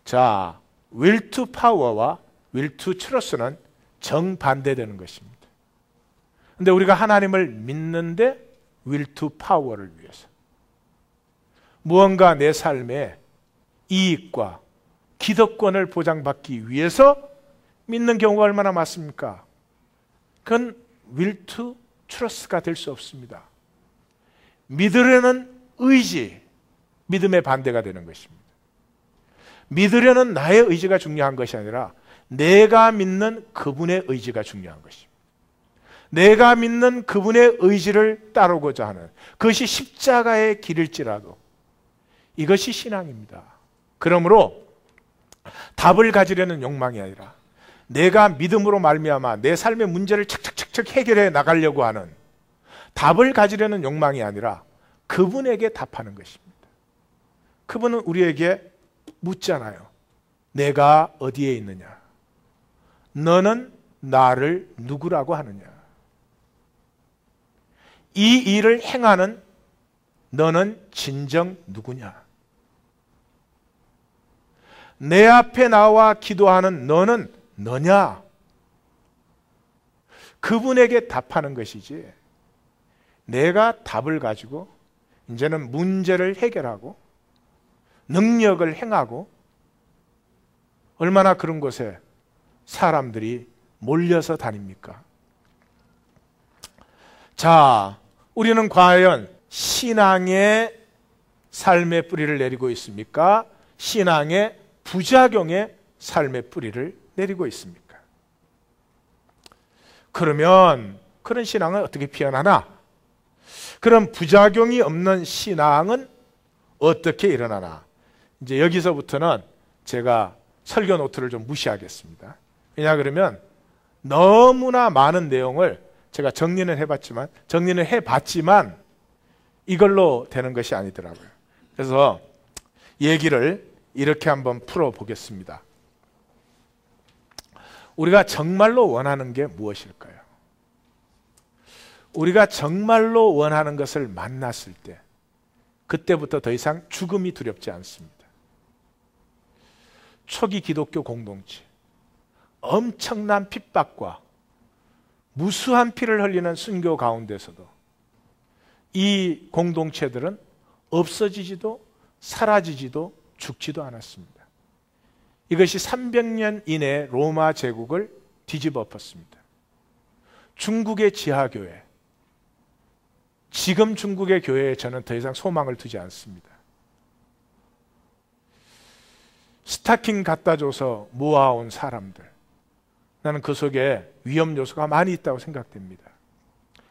자, will to power와 will to trust는 정반대되는 것입니다. 근데 우리가 하나님을 믿는데 will to power를 위해서, 무언가 내 삶에 이익과 기득권을 보장받기 위해서 믿는 경우가 얼마나 많습니까? 그건 will to trust가 될 수 없습니다. 믿으려는 의지, 믿음의 반대가 되는 것입니다. 믿으려는 나의 의지가 중요한 것이 아니라 내가 믿는 그분의 의지가 중요한 것입니다. 내가 믿는 그분의 의지를 따르고자 하는, 그것이 십자가의 길일지라도 이것이 신앙입니다. 그러므로 답을 가지려는 욕망이 아니라 내가 믿음으로 말미암아 내 삶의 문제를 척척척척 해결해 나가려고 하는, 답을 가지려는 욕망이 아니라 그분에게 답하는 것입니다. 그분은 우리에게 묻잖아요. 내가 어디에 있느냐? 너는 나를 누구라고 하느냐? 이 일을 행하는 너는 진정 누구냐? 내 앞에 나와 기도하는 너는 너냐? 그분에게 답하는 것이지, 내가 답을 가지고 이제는 문제를 해결하고 능력을 행하고, 얼마나 그런 곳에 사람들이 몰려서 다닙니까? 자, 우리는 과연 신앙의 삶의 뿌리를 내리고 있습니까? 신앙의 부작용의 삶의 뿌리를 내리고 있습니까? 그러면 그런 신앙은 어떻게 피어나나? 그런 부작용이 없는 신앙은 어떻게 일어나나? 이제 여기서부터는 제가 설교 노트를 좀 무시하겠습니다. 왜냐 그러면 너무나 많은 내용을 제가 정리는 해봤지만 이걸로 되는 것이 아니더라고요. 그래서 얘기를 이렇게 한번 풀어보겠습니다. 우리가 정말로 원하는 게 무엇일까요? 우리가 정말로 원하는 것을 만났을 때 그때부터 더 이상 죽음이 두렵지 않습니다. 초기 기독교 공동체, 엄청난 핍박과 무수한 피를 흘리는 순교 가운데서도 이 공동체들은 없어지지도 사라지지도 죽지도 않았습니다. 이것이 300년 이내에 로마 제국을 뒤집어 엎었습니다. 중국의 지하교회, 지금 중국의 교회에 저는 더 이상 소망을 두지 않습니다. 스타킹 갖다 줘서 모아온 사람들, 나는 그 속에 위험 요소가 많이 있다고 생각됩니다.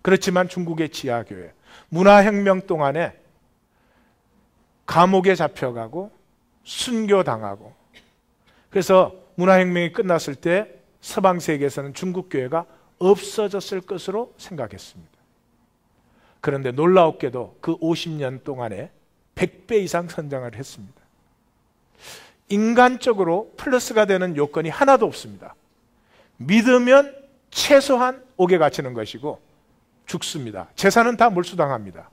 그렇지만 중국의 지하교회, 문화혁명 동안에 감옥에 잡혀가고 순교당하고, 그래서 문화혁명이 끝났을 때 서방 세계에서는 중국 교회가 없어졌을 것으로 생각했습니다. 그런데 놀라웠게도 그 50년 동안에 100배 이상 성장을 했습니다. 인간적으로 플러스가 되는 요건이 하나도 없습니다. 믿으면 최소한 옥에 갇히는 것이고 죽습니다. 재산은 다 몰수당합니다.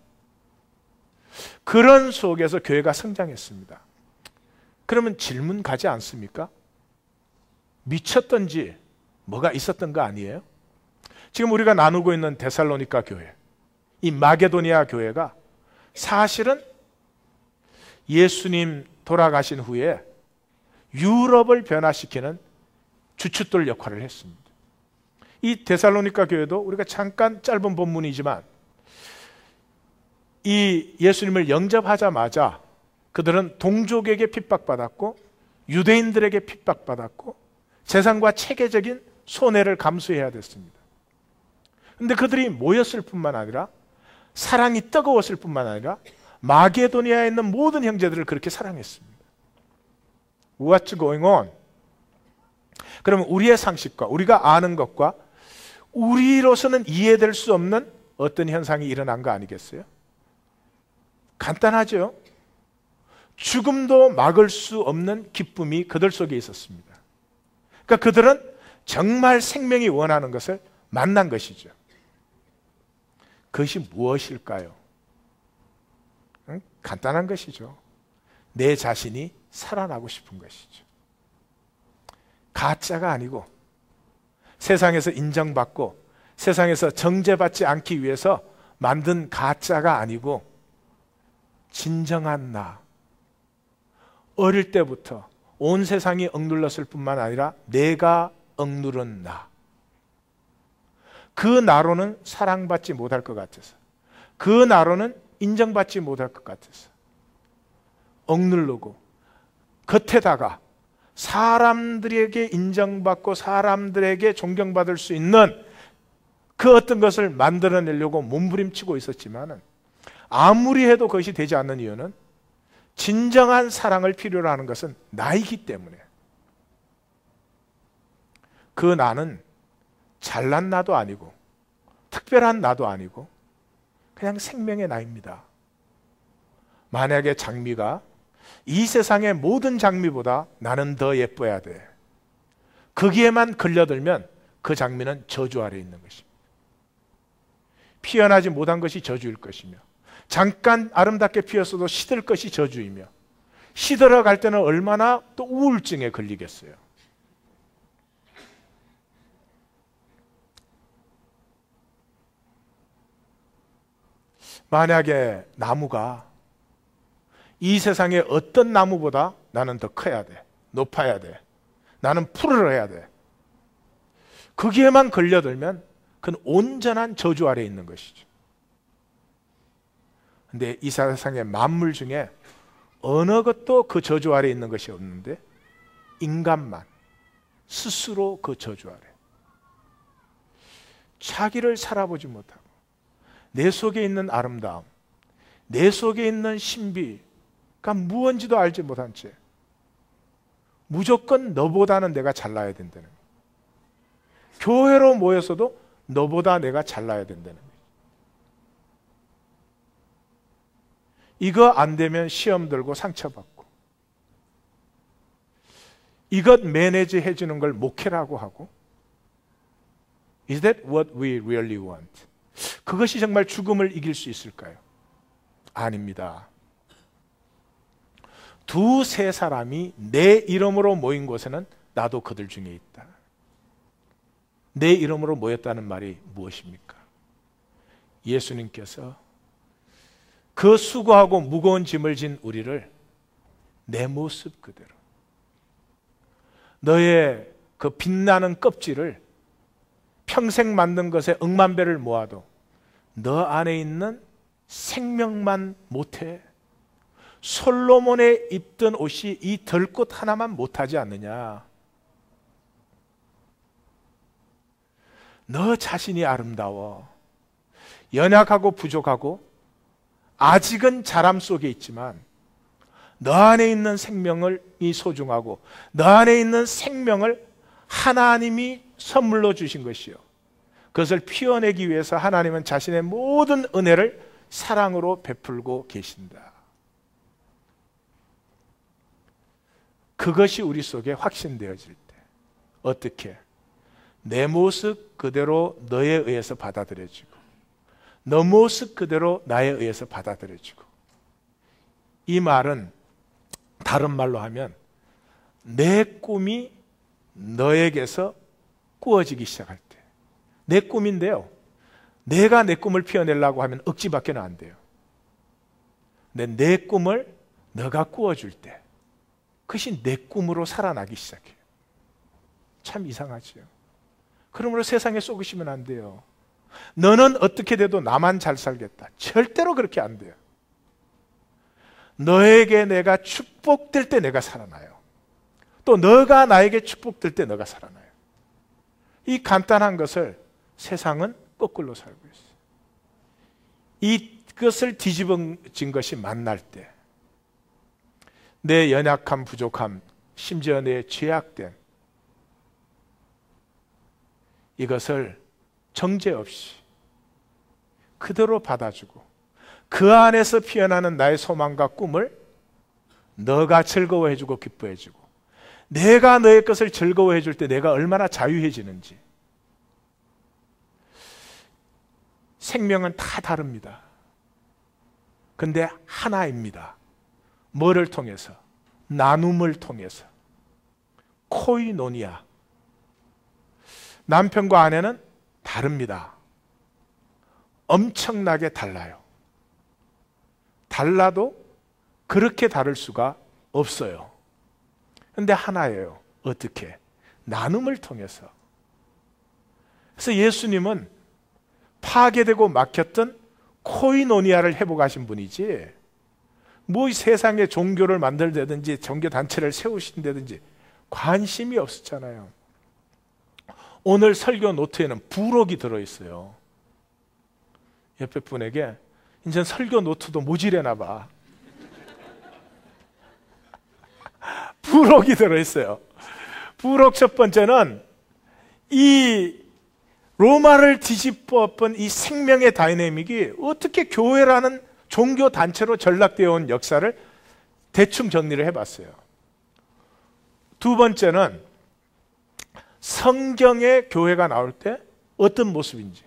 그런 속에서 교회가 성장했습니다. 그러면 질문 가지 않습니까? 미쳤던지 뭐가 있었던 거 아니에요? 지금 우리가 나누고 있는 데살로니가 교회, 이 마게도니아 교회가 사실은 예수님 돌아가신 후에 유럽을 변화시키는 주춧돌 역할을 했습니다. 이 데살로니가 교회도 우리가 잠깐 짧은 본문이지만 이 예수님을 영접하자마자 그들은 동족에게 핍박받았고 유대인들에게 핍박받았고 재산과 체계적인 손해를 감수해야 됐습니다. 그런데 그들이 모였을 뿐만 아니라 사랑이 뜨거웠을 뿐만 아니라 마게도니아에 있는 모든 형제들을 그렇게 사랑했습니다. What's going on? 그러면 우리의 상식과 우리가 아는 것과 우리로서는 이해될 수 없는 어떤 현상이 일어난 거 아니겠어요? 간단하죠? 죽음도 막을 수 없는 기쁨이 그들 속에 있었습니다. 그러니까 그들은 정말 생명이 원하는 것을 만난 것이죠. 그것이 무엇일까요? 간단한 것이죠. 내 자신이 살아나고 싶은 것이죠. 가짜가 아니고 세상에서 인정받고 세상에서 정죄받지 않기 위해서 만든 가짜가 아니고 진정한 나. 어릴 때부터 온 세상이 억눌렀을 뿐만 아니라 내가 억누른 나. 그 나로는 사랑받지 못할 것 같아서, 그 나로는 인정받지 못할 것 같아서 억누르고 겉에다가 사람들에게 인정받고 사람들에게 존경받을 수 있는 그 어떤 것을 만들어내려고 몸부림치고 있었지만은 아무리 해도 그것이 되지 않는 이유는 진정한 사랑을 필요로 하는 것은 나이기 때문에. 그 나는 잘난 나도 아니고 특별한 나도 아니고 그냥 생명의 나입니다. 만약에 장미가 이 세상의 모든 장미보다 나는 더 예뻐야 돼, 거기에만 걸려들면 그 장미는 저주 아래 있는 것입니다. 피어나지 못한 것이 저주일 것이며 잠깐 아름답게 피었어도 시들 것이 저주이며 시들어 갈 때는 얼마나 또 우울증에 걸리겠어요. 만약에 나무가 이 세상의 어떤 나무보다 나는 더 커야 돼, 높아야 돼, 나는 풀을 해야 돼, 거기에만 걸려들면 그건 온전한 저주 아래에 있는 것이죠. 근데 이 세상의 만물 중에 어느 것도 그 저주 아래에 있는 것이 없는데 인간만 스스로 그 저주 아래 자기를 살아보지 못하고 내 속에 있는 아름다움, 내 속에 있는 신비가 무언지도 알지 못한 채 무조건 너보다는 내가 잘나야 된다는 거예요. 교회로 모여서도 너보다 내가 잘나야 된다는 거예요. 이거 안 되면 시험 들고 상처받고, 이것 매니지 해주는 걸 목회라고 하고, Is that what we really want? 그것이 정말 죽음을 이길 수 있을까요? 아닙니다. 두세 사람이 내 이름으로 모인 곳에는 나도 그들 중에 있다. 내 이름으로 모였다는 말이 무엇입니까? 예수님께서 그 수고하고 무거운 짐을 진 우리를 내 모습 그대로, 너의 그 빛나는 껍질을 평생 만든 것에 억만 배를 모아도 너 안에 있는 생명만 못해. 솔로몬의 입던 옷이 이 덜꽃 하나만 못하지 않느냐. 너 자신이 아름다워. 연약하고 부족하고 아직은 자람 속에 있지만 너 안에 있는 생명이 소중하고 너 안에 있는 생명을 하나님이 선물로 주신 것이요, 그것을 피워내기 위해서 하나님은 자신의 모든 은혜를 사랑으로 베풀고 계신다. 그것이 우리 속에 확신되어질 때 어떻게? 내 모습 그대로 너에 의해서 받아들여지고 너 모습 그대로 나에 의해서 받아들여지고, 이 말은 다른 말로 하면 내 꿈이 너에게서 꾸어지기 시작할 때, 내 꿈인데요, 내가 내 꿈을 피워내려고 하면 억지밖에는 안 돼요. 근데 내 꿈을 너가 꾸어줄 때 그것이 내 꿈으로 살아나기 시작해요. 참 이상하지요. 그러므로 세상에 속으시면 안 돼요. 너는 어떻게 돼도 나만 잘 살겠다. 절대로 그렇게 안 돼요. 너에게 내가 축복될 때 내가 살아나요. 또 너가 나에게 축복될 때 너가 살아나요. 이 간단한 것을 세상은 거꾸로 살고 있어요. 이것을 뒤집어진 것이 만날 때 내 연약함, 부족함, 심지어 내 죄악됨, 이것을 정죄 없이 그대로 받아주고 그 안에서 피어나는 나의 소망과 꿈을 너가 즐거워해주고 기뻐해주고, 내가 너의 것을 즐거워해줄 때 내가 얼마나 자유해지는지. 생명은 다 다릅니다. 근데 하나입니다. 뭐를 통해서? 나눔을 통해서. 코이노니아. 남편과 아내는 다릅니다. 엄청나게 달라요. 달라도 그렇게 다를 수가 없어요. 근데 하나예요. 어떻게? 나눔을 통해서. 그래서 예수님은 파괴되고 막혔던 코이노니아를 회복하신 분이지, 뭐 세상에 종교를 만들다든지 종교단체를 세우신다든지 관심이 없었잖아요. 오늘 설교 노트에는 부록이 들어있어요. 옆에 분에게 이제 설교 노트도 모질해나 봐. 부록이 들어있어요. 부록 첫 번째는 이 로마를 뒤집어 엎은 이 생명의 다이내믹이 어떻게 교회라는 종교 단체로 전락되어 온 역사를 대충 정리를 해봤어요. 두 번째는 성경의 교회가 나올 때 어떤 모습인지.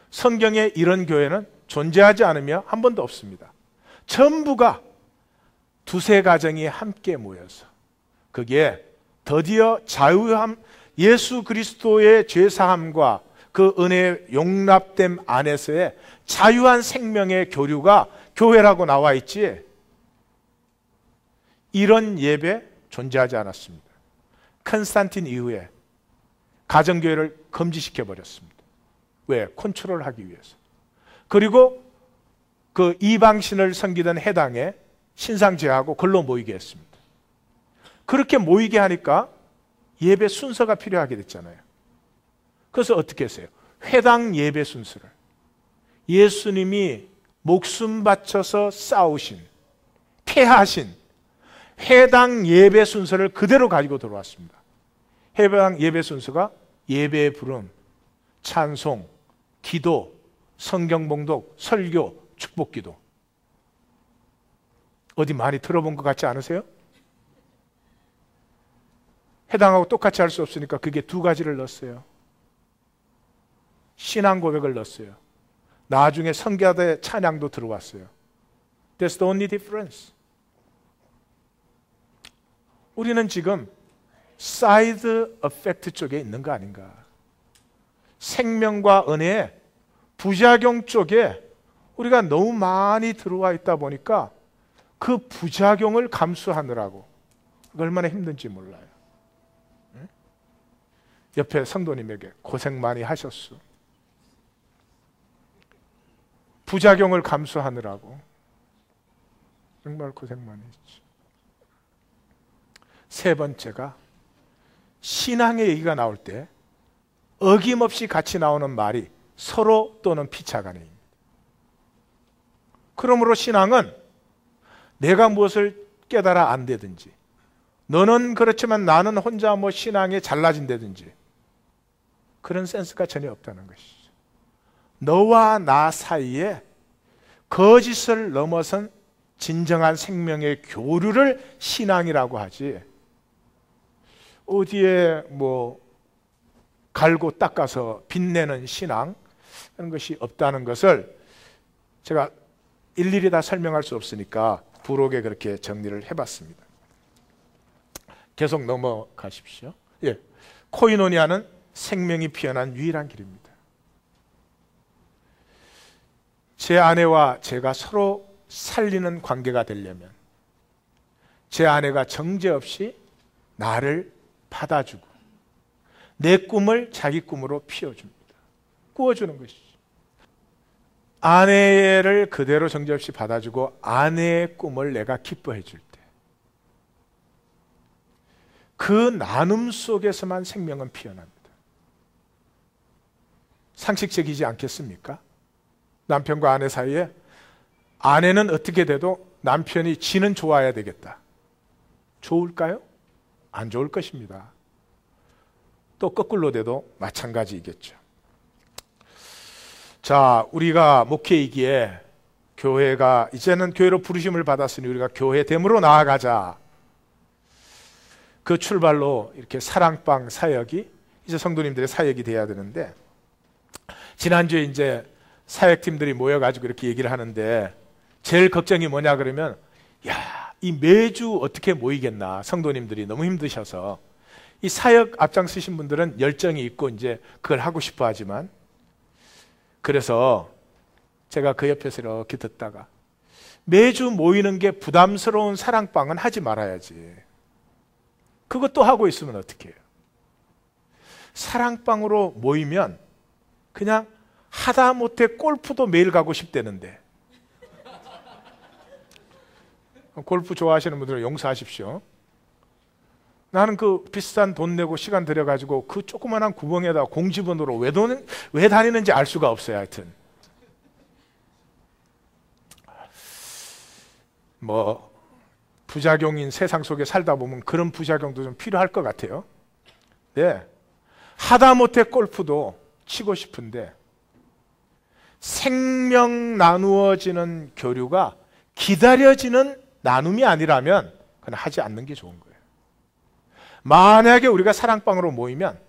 성경에 이런 교회는 존재하지 않으며 한 번도 없습니다. 전부가 두세 가정이 함께 모여서, 그게 드디어 자유함, 예수 그리스도의 죄사함과 그 은혜의 용납됨 안에서의 자유한 생명의 교류가 교회라고 나와 있지, 이런 예배 존재하지 않았습니다. 컨스탄틴 이후에 가정교회를 금지시켜버렸습니다. 왜? 컨트롤하기 위해서. 그리고 그 이방신을 섬기던 해당에 신상 제하고 걸로 모이게 했습니다. 그렇게 모이게 하니까 예배 순서가 필요하게 됐잖아요. 그래서 어떻게 했어요? 회당 예배 순서를 예수님이 목숨 바쳐서 싸우신, 패하신 회당 예배 순서를 그대로 가지고 들어왔습니다. 회당 예배 순서가 예배의 부름, 찬송, 기도, 성경 봉독, 설교, 축복 기도. 어디 많이 들어본 것 같지 않으세요? 해당하고 똑같이 할 수 없으니까 그게 두 가지를 넣었어요. 신앙 고백을 넣었어요. 나중에 성가대 찬양도 들어왔어요. That's the only difference. 우리는 지금 사이드 이펙트 쪽에 있는 거 아닌가? 생명과 은혜의 부작용 쪽에 우리가 너무 많이 들어와 있다 보니까 그 부작용을 감수하느라고 얼마나 힘든지 몰라요. 옆에 성도님에게 고생 많이 하셨어. 부작용을 감수하느라고 정말 고생 많이 했죠. 세 번째가 신앙의 얘기가 나올 때 어김없이 같이 나오는 말이 서로 또는 피차간에입니다. 그러므로 신앙은 내가 무엇을 깨달아 안되든지, 너는 그렇지만 나는 혼자 뭐 신앙에 잘나진다든지 그런 센스가 전혀 없다는 것이죠. 너와 나 사이에 거짓을 넘어선 진정한 생명의 교류를 신앙이라고 하지, 어디에 뭐 갈고 닦아서 빛내는 신앙 그런 것이 없다는 것을 제가 일일이 다 설명할 수 없으니까 부록에 그렇게 정리를 해봤습니다. 계속 넘어가십시오. 예, 코이노니아는 생명이 피어난 유일한 길입니다. 제 아내와 제가 서로 살리는 관계가 되려면 제 아내가 정죄 없이 나를 받아주고 내 꿈을 자기 꿈으로 피워줍니다. 꾸어주는 것이죠. 아내를 그대로 정죄 없이 받아주고 아내의 꿈을 내가 기뻐해 줄 때, 그 나눔 속에서만 생명은 피어납니다. 상식적이지 않겠습니까? 남편과 아내 사이에 아내는 어떻게 돼도 남편이 지는 좋아야 되겠다. 좋을까요? 안 좋을 것입니다. 또 거꾸로 돼도 마찬가지이겠죠. 자, 우리가 목회이기에 교회가 이제는 교회로 부르심을 받았으니 우리가 교회 됨으로 나아가자. 그 출발로 이렇게 사랑방 사역이 이제 성도님들의 사역이 돼야 되는데, 지난주에 이제 사역팀들이 모여가지고 이렇게 얘기를 하는데 제일 걱정이 뭐냐 그러면, 야, 이 매주 어떻게 모이겠나, 성도님들이 너무 힘드셔서. 이 사역 앞장서신 분들은 열정이 있고 이제 그걸 하고 싶어 하지만, 그래서 제가 그 옆에서 이렇게 듣다가 매주 모이는 게 부담스러운 사랑방은 하지 말아야지. 그것도 하고 있으면 어떡해요? 사랑방으로 모이면 그냥 하다못해 골프도 매일 가고 싶다는데, 골프 좋아하시는 분들은 용서하십시오. 나는 그 비싼 돈 내고 시간 들여가지고 그 조그만한 구멍에다 공지번호로 왜 다니는지 알 수가 없어요. 하여튼 뭐 부작용인 세상 속에 살다 보면 그런 부작용도 좀 필요할 것 같아요. 네, 하다못해 골프도 치고 싶은데 생명 나누어지는 교류가 기다려지는 나눔이 아니라면 그건 하지 않는 게 좋은 거예요. 만약에 우리가 사랑방으로 모이면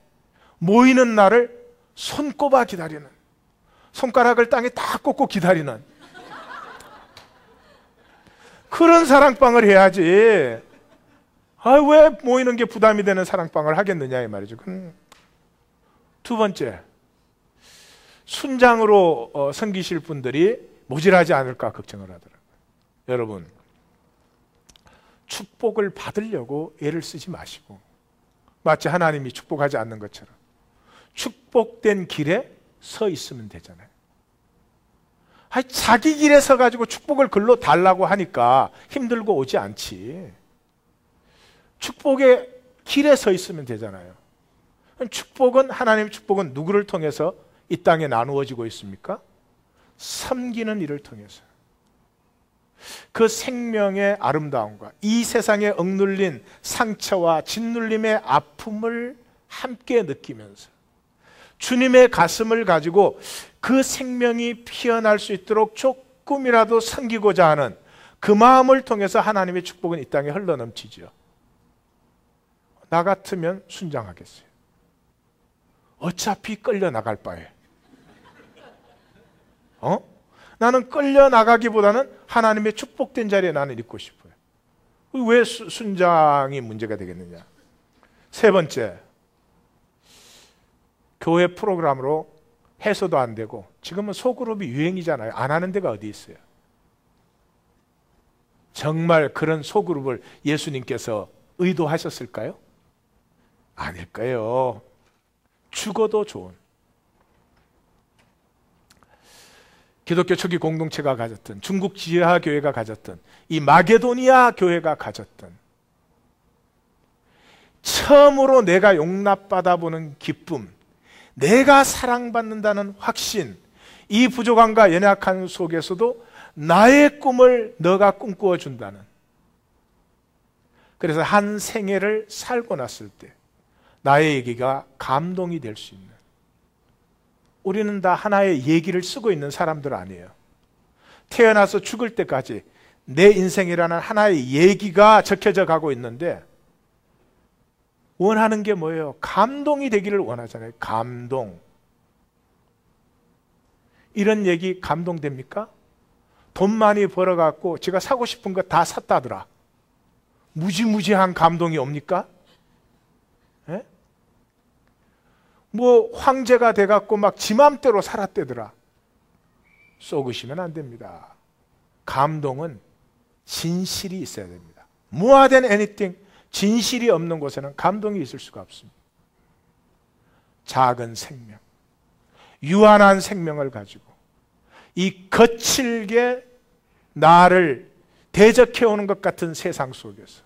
모이는 날을 손꼽아 기다리는, 손가락을 땅에 딱 꽂고 기다리는 그런 사랑방을 해야지. 왜 모이는 게 부담이 되는 사랑방을 하겠느냐 이 말이죠. 두 번째, 순장으로 섬기실 분들이 모질하지 않을까 걱정을 하더라고요. 여러분, 축복을 받으려고 애를 쓰지 마시고, 마치 하나님이 축복하지 않는 것처럼 축복된 길에 서 있으면 되잖아요. 자기 길에 서가지고 축복을 글로 달라고 하니까 힘들고 오지 않지. 축복의 길에 서 있으면 되잖아요. 축복은, 하나님의 축복은 누구를 통해서 이 땅에 나누어지고 있습니까? 섬기는 이를 통해서. 그 생명의 아름다움과 이 세상에 억눌린 상처와 짓눌림의 아픔을 함께 느끼면서 주님의 가슴을 가지고 그 생명이 피어날 수 있도록 조금이라도 섬기고자 하는 그 마음을 통해서 하나님의 축복은 이 땅에 흘러넘치죠. 나 같으면 순장하겠어요. 어차피 끌려나갈 바에. 나는 끌려나가기보다는 하나님의 축복된 자리에 나는 있고 싶어요. 왜 순장이 문제가 되겠느냐? 세 번째, 교회 프로그램으로 해소도 안 되고, 지금은 소그룹이 유행이잖아요. 안 하는 데가 어디 있어요? 정말 그런 소그룹을 예수님께서 의도하셨을까요? 아닐 거예요. 죽어도 좋은, 기독교 초기 공동체가 가졌던, 중국 지하 교회가 가졌던, 이 마게도니아 교회가 가졌던, 처음으로 내가 용납받아 보는 기쁨, 내가 사랑받는다는 확신, 이 부족함과 연약함 속에서도 나의 꿈을 너가 꿈꾸어 준다는, 그래서 한 생애를 살고 났을 때 나의 얘기가 감동이 될 수 있는, 우리는 다 하나의 얘기를 쓰고 있는 사람들 아니에요. 태어나서 죽을 때까지 내 인생이라는 하나의 얘기가 적혀져 가고 있는데, 원하는 게 뭐예요? 감동이 되기를 원하잖아요. 감동. 이런 얘기 감동됩니까? 돈 많이 벌어갖고 제가 사고 싶은 거 다 샀다더라. 무지무지한 감동이 옵니까? 예? 뭐 황제가 돼갖고 막 지 맘대로 살았대더라. 쏘으시면 안 됩니다. 감동은 진실이 있어야 됩니다. More than anything, 진실이 없는 곳에는 감동이 있을 수가 없습니다. 작은 생명, 유한한 생명을 가지고 이 거칠게 나를 대적해오는 것 같은 세상 속에서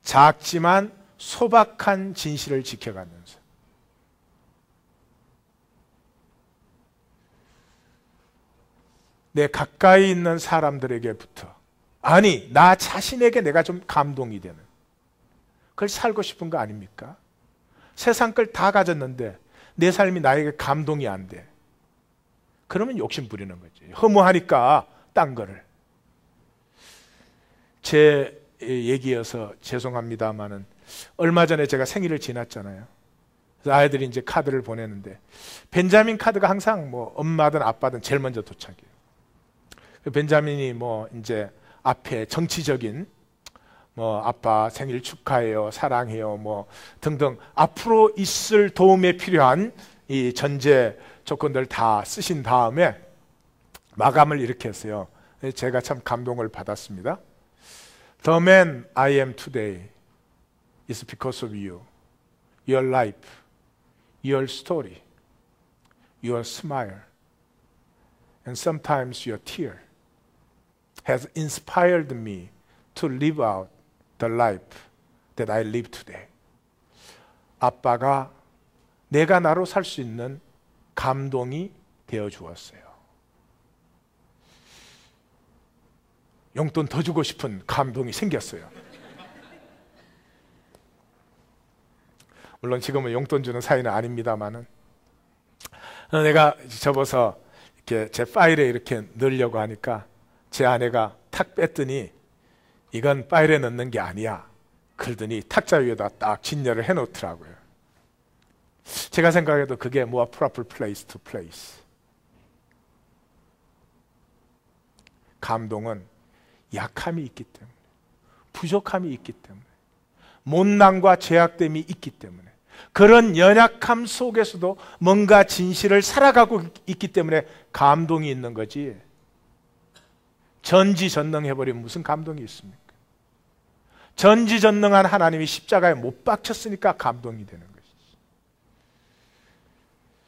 작지만 소박한 진실을 지켜가면서 내 가까이 있는 사람들에게부터, 아니 나 자신에게 내가 좀 감동이 되는, 그걸 살고 싶은 거 아닙니까? 세상 걸 다 가졌는데 내 삶이 나에게 감동이 안 돼. 그러면 욕심 부리는 거지. 허무하니까 딴 거를. 제 얘기여서 죄송합니다만은 얼마 전에 제가 생일을 지났잖아요. 그래서 아이들이 이제 카드를 보내는데 벤자민 카드가 항상 뭐 엄마든 아빠든 제일 먼저 도착해요. 벤자민이 뭐 이제 앞에 정치적인 뭐 아빠 생일 축하해요, 사랑해요, 뭐 등등 앞으로 있을 도움에 필요한 이 전제 조건들 다 쓰신 다음에 마감을 이렇게 했어요. 제가 참 감동을 받았습니다. The man I am today is because of you. Your life, your story, your smile, and sometimes your tear has inspired me to live out the life that I live today. 아빠가 내가 나로 살 수 있는 감동이 되어 주었어요. 용돈 더 주고 싶은 감동이 생겼어요. 물론 지금은 용돈 주는 사이는 아닙니다만은, 내가 접어서 이렇게 제 파일에 이렇게 넣으려고 하니까 제 아내가 탁 뺐더니 이건 파일에 넣는 게 아니야. 그러더니 탁자 위에다 딱 진열을 해놓더라고요. 제가 생각해도 그게 more proper place to place. 감동은 약함이 있기 때문에, 부족함이 있기 때문에, 못난과 죄악됨이 있기 때문에, 그런 연약함 속에서도 뭔가 진실을 살아가고 있기 때문에 감동이 있는 거지, 전지전능해버리면 무슨 감동이 있습니까? 전지전능한 하나님이 십자가에 못 박혔으니까 감동이 되는 것이지.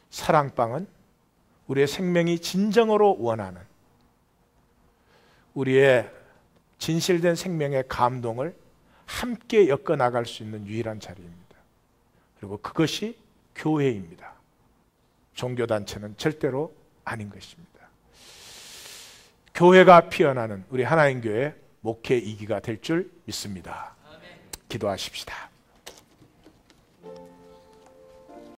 사랑방은 우리의 생명이 진정으로 원하는, 우리의 진실된 생명의 감동을 함께 엮어 나갈 수 있는 유일한 자리입니다. 그리고 그것이 교회입니다. 종교단체는 절대로 아닌 것입니다. 교회가 피어나는 우리 하나님 교회 목회 이기가 될 줄 믿습니다. 기도하십시다.